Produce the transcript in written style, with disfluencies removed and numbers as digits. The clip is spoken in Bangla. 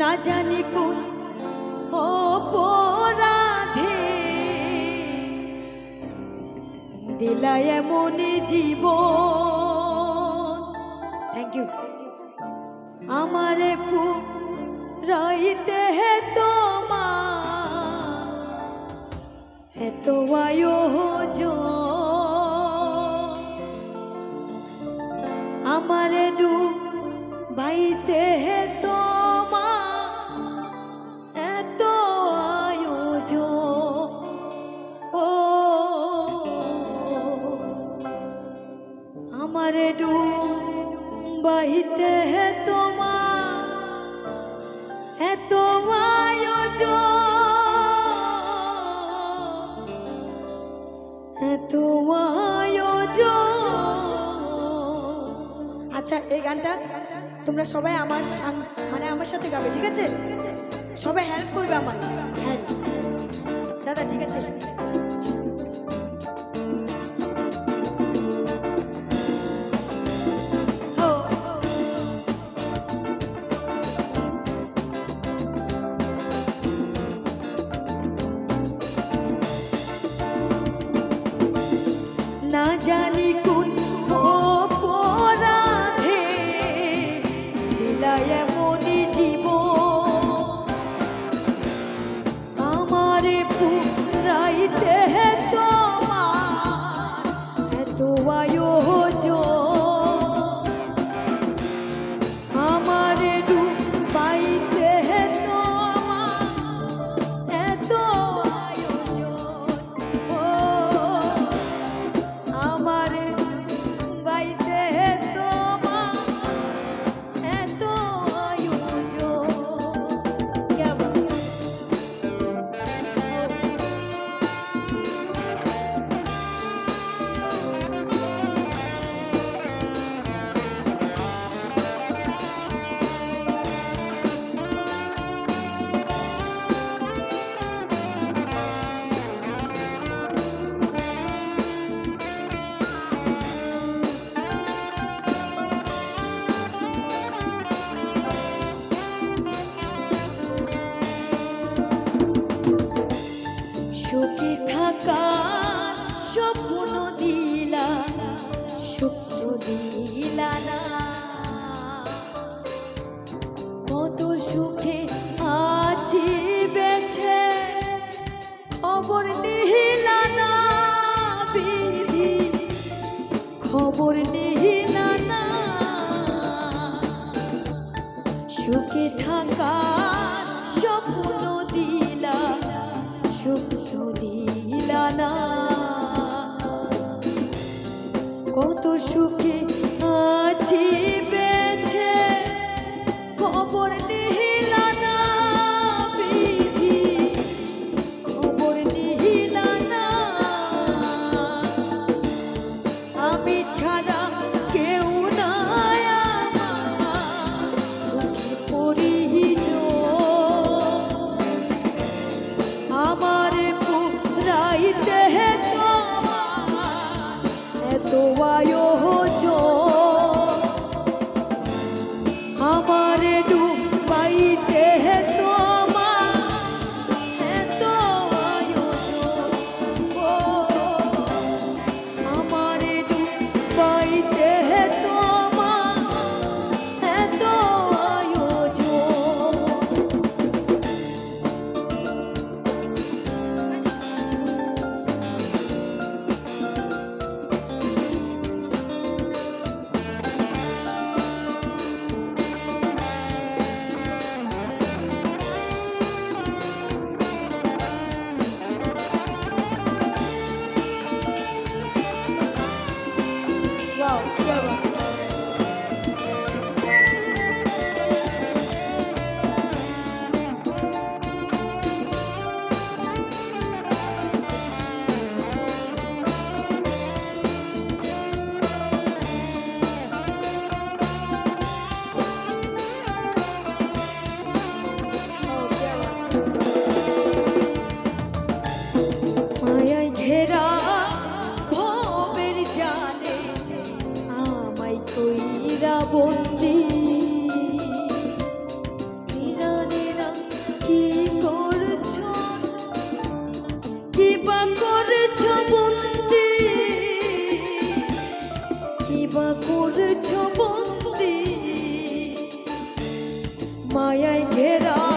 না জানি কোন অপরাধে দিলা এমন জীবন। Thank you. আমারে পুরাইতে তোমার এত আয়োজন, আমারে ডুবাইতে তোমার এত আয়োজন। ও আমারে ডুবাইতে তোমার এত আয়োজন, এত আয়োজন। আচ্ছা, এই গানটা তোমরা সবাই আমার মানে আমার সাথে গাবে, ঠিক আছে? সবাই হেল্প করবে আমার। হ্যাঁ দাদা, ঠিক আছে। না জানি কোন অপরাধে দিলা এমন জীবন, আমারে পুরাইতে তোমার এত আয়োজন, আমারে ডুবাইতে তোমার এত আয়োজন। ও আমারে গাইতে তোমার এত আয়োজন। কেমন সুখে থাকার স্বপ্ন দিলা, সুখ দিলা না। কত সুখে আছি বেছে, খবর নিহিলা না বিধি, খবর নিহিলা না। সুখে থাকার স্বপ্ন দিলা, সুখ দিলা না। কত সুখে আছি বেছে, খবর নিহিলা না বিধি, খবর নিহিলা না। আমি ছাড়া কেউ নাই আমার দুঃখে পরিজন, আমার পুরাইতে তোমার এত আয়োজন, আমারে ডুবাই মায়ায় ঘেরা